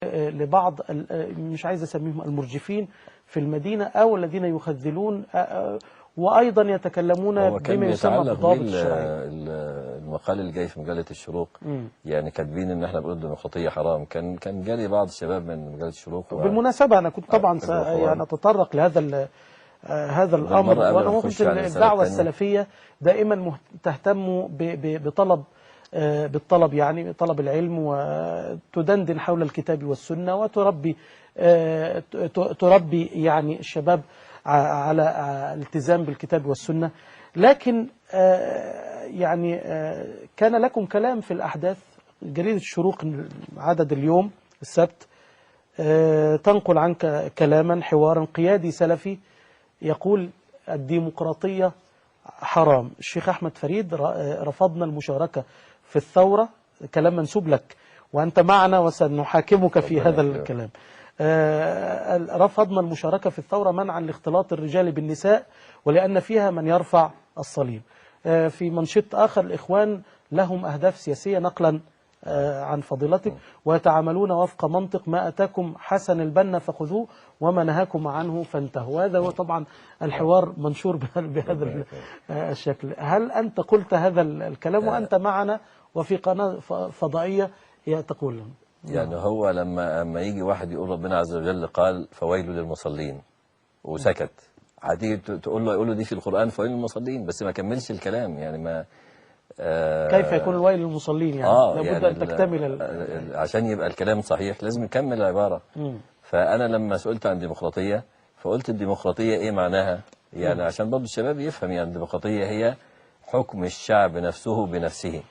لبعض مش عايز اسميهم المرجفين في المدينة أو الذين يخذلون وأيضا يتكلمون بما يسمى بالضوابط الشرعية. المقال اللي جاي في مجلة الشروق يعني كاتبين ان احنا بنقول الديمقراطية حرام. كان جالي بعض الشباب من مجلة الشروق بالمناسبة أنا كنت طبعا يعني أتطرق لهذا هذا الأمر، وأنا ممكن الدعوة السلفية دائما تهتم بالطلب يعني طلب العلم، وتدندن حول الكتاب والسنة، وتربي يعني الشباب على الالتزام بالكتاب والسنة. لكن يعني كان لكم كلام في الأحداث. جريدة الشروق عدد اليوم السبت تنقل عنك كلاما حوارا قيادي سلفي يقول الديمقراطية حرام. الشيخ أحمد فريد رفضنا المشاركة في الثورة، كلام منسوب لك وأنت معنا وسنحاكمك في هذا الكلام. رفضنا المشاركة في الثورة منعا لاختلاط الرجال بالنساء ولأن فيها من يرفع الصليب. في منشط آخر الإخوان لهم أهداف سياسية نقلا عن فضيلتك، ويتعاملون وفق منطق ما أتاكم حسن البنا فخذوه وما نهاكم عنه فانتهوا. هذا هو طبعا الحوار منشور بهذا الشكل. هل أنت قلت هذا الكلام وأنت معنا وفي قناة فضائية تقول لهم؟ يعني هو لما يجي واحد يقول ربنا عز وجل قال فويل للمصلين وسكت، عادي يقول له دي في القرآن فويل للمصلين، بس ما كملش الكلام. يعني ما كيف يكون الويل للمصلين؟ يعني لابد يعني أن تكتمل عشان يبقى الكلام صحيح لازم نكمل العبارة. فأنا لما سئلت عن الديمقراطية فقلت الديمقراطية إيه معناها؟ يعني عشان برضه الشباب يفهم. يعني الديمقراطية هي حكم الشعب نفسه بنفسه.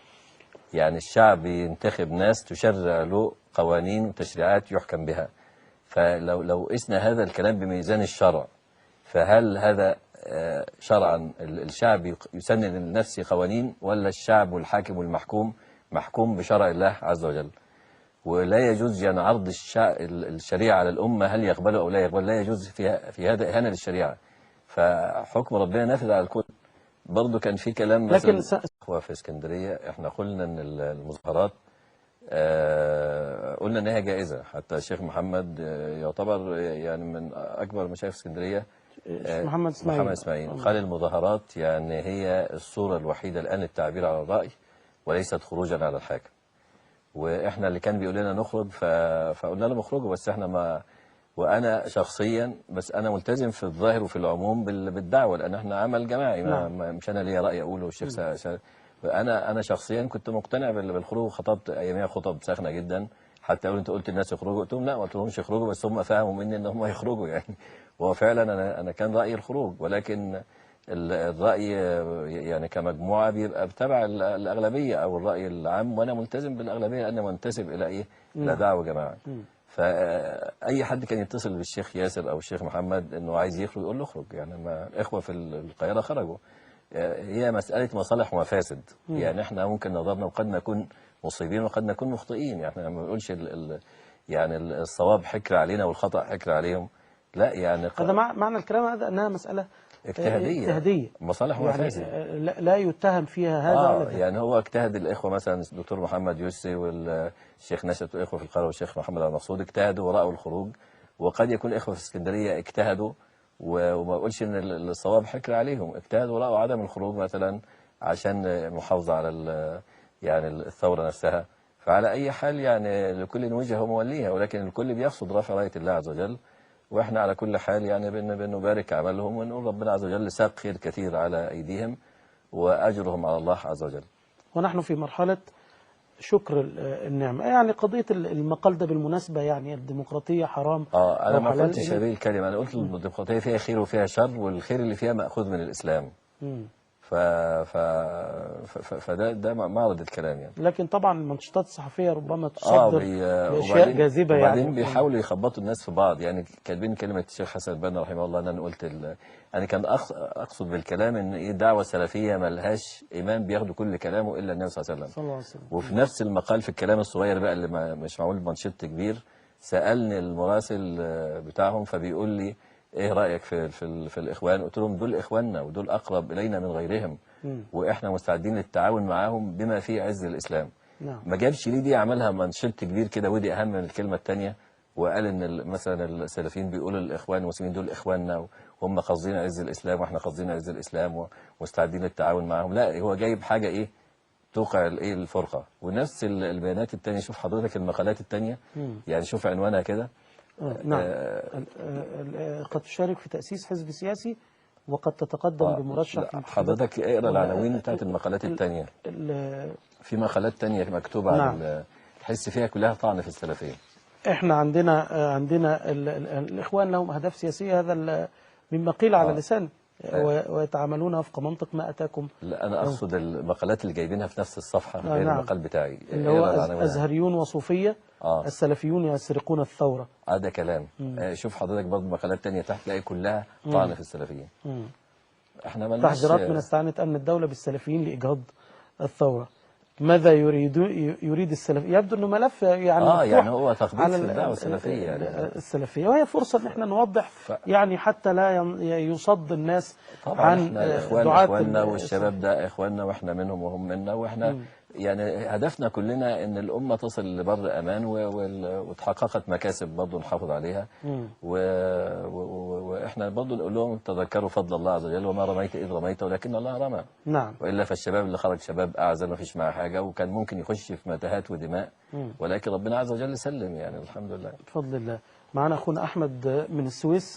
يعني الشعب ينتخب ناس تشرع له قوانين وتشريعات يحكم بها. فلو قسنا هذا الكلام بميزان الشرع، فهل هذا شرعا الشعب يسنن لنفسه قوانين، ولا الشعب والحاكم والمحكوم محكوم بشرع الله عز وجل؟ ولا يجوز يعني عرض الشريعة على الأمة، هل يقبله أو لا يقبل. لا يجوز في هذا إهانة للشريعة. فحكم ربنا نافذ على الكل. برضه كان في كلام مثلا في اسكندرية احنا قلنا ان المظاهرات قلنا ان هي جائزة. حتى الشيخ محمد يعتبر يعني من اكبر مشايخ اسكندرية، محمد اسماعيل قال المظاهرات يعني هي الصورة الوحيدة الآن للتعبير على الرأي وليست خروجا على الحاكم. واحنا اللي كان بيقول لنا نخرج فقلنا لهم اخرجوا، بس احنا ما. وانا شخصيا بس انا ملتزم في الظاهر وفي العموم بالدعوه، لان احنا عمل جماعي. مش انا ليا راي اقوله والشيخ انا شخصيا كنت مقتنع بالخروج. خطبت اياميها خطب ساخنه جدا، حتى قالوا انت قلت الناس يخرجوا، قلت لهم لا ما قلتلهمش يخرجوا، بس هم فهموا مني ان هم يخرجوا يعني. وفعلا انا كان رايي الخروج، ولكن الراي يعني كمجموعه بيبقى بتبع الاغلبيه او الراي العام، وانا ملتزم بالاغلبيه لان منتسب الى ايه؟ الى دعوه جماعه. فأي حد كان يتصل بالشيخ ياسر أو الشيخ محمد إنه عايز يخرج يقول له اخرج. يعني ما الإخوة في القاهرة خرجوا. هي مسألة مصالح ومفاسد. يعني إحنا ممكن نظرنا وقد نكون مصيبين وقد نكون مخطئين. يعني إحنا ما بنقولش يعني الصواب حكر علينا والخطأ حكر عليهم. لا يعني هذا معنى الكلام هذا أنها مسألة اجتهادية مصالح ومفاسد. يعني لا يتهم فيها هذا ولا ده. يعني هو اجتهد الإخوة مثلا الدكتور محمد يوسي والشيخ نشأت والإخوة في القاهرة والشيخ محمد المقصود اجتهدوا ورأوا الخروج. وقد يكون الإخوة في اسكندرية اجتهدوا وما أقولش إن الصواب حكر عليهم، اجتهدوا ورأوا عدم الخروج مثلا عشان محافظة على يعني الثورة نفسها. فعلى أي حال يعني لكل وجهة وموليها، ولكن الكل بيقصد رفع راية الله عز وجل. واحنا على كل حال يعني بنبارك عملهم ونقول ربنا عز وجل ساق خير كثير على أيديهم وأجرهم على الله عز وجل. ونحن في مرحلة شكر النعمة. يعني قضية المقال ده بالمناسبة يعني الديمقراطية حرام أنا ما قلتش هذه الكلمة. أنا قلت الديمقراطية فيها خير وفيها شر، والخير اللي فيها مأخوذ من الإسلام. فده معرض الكلام يعني. لكن طبعا المنشطات الصحفية ربما تصدر بأشياء جاذبة يعني. وبعدين بيحاولوا يخبطوا الناس في بعض. يعني كاتبين كلمة الشيخ حسن البنا رحمه الله ان انا قلت انا كان اقصد بالكلام ان ايه الدعوة السلفية ملهاش امام بياخدوا كل كلامه الا النبي صلى الله عليه وسلم. وفي نفس المقال في الكلام الصغير بقى اللي مش معمول بمنشط كبير، سألني المراسل بتاعهم فبيقول لي ايه رأيك في الإخوان؟ قلت لهم دول إخواننا ودول أقرب إلينا من غيرهم، وإحنا مستعدين للتعاون معاهم بما فيه عز الإسلام. نعم. ما جابش ليه دي، عملها منشط كبير كده، ودي اهم من الكلمه الثانيه، وقال ان مثلا السلفيين بيقولوا الاخوان المسلمين دول اخواننا، وهم قاصدين عز الاسلام واحنا قاصدين عز الاسلام ومستعدين للتعاون معهم. لا، هو جايب حاجه ايه توقع الايه الفرقه. ونفس البيانات الثانيه، شوف حضرتك المقالات الثانيه، يعني شوف عنوانها كده. نعم. قد تشارك في تأسيس حزب سياسي وقد تتقدم بمرشح في لا، الانتخابات. حضرتك اقرا العناوين بتاعت المقالات الثانيه. في مقالات تانية مكتوبة نعم. عن تحس فيها كلها طعن في السلفية. احنا عندنا الإخوان لهم أهداف سياسية، هذا مما قيل على لسان، ويتعاملون وفق منطق ما أتاكم. لا، أنا أقصد المقالات اللي جايبينها في نفس الصفحة غير نعم. المقال بتاعي، اللي هو أزهريون وصوفية السلفيون يسرقون الثورة. ده كلام. شوف حضرتك برضه مقالات تانية تحت تلاقي كلها طعن في السلفيين. احنا مالناش تحذيرات من استعانة أمن الدولة بالسلفيين لإجهاض الثورة. ماذا يريد السلفي؟ يبدو انه ملف يعني يعني هو تخبيط في الدعوه السلفيه، يعني السلفيه، وهي فرصه ان احنا نوضح يعني حتى لا يصد الناس طبعا عن احنا اخواننا والشباب ده اخواننا، واحنا منهم وهم منا، واحنا يعني هدفنا كلنا ان الامه تصل لبر امان وتحققت مكاسب برضه نحافظ عليها. واحنا برضه نقول لهم تذكروا فضل الله عز وجل، وما رميت اذ رميت ولكن الله رمى. نعم. والا فالشباب اللي خرج شباب اعزل ما فيش معاه حاجه، وكان ممكن يخش في متاهات ودماء، ولكن ربنا عز وجل سلم، يعني الحمد لله بفضل الله. معنا اخونا احمد من السويس.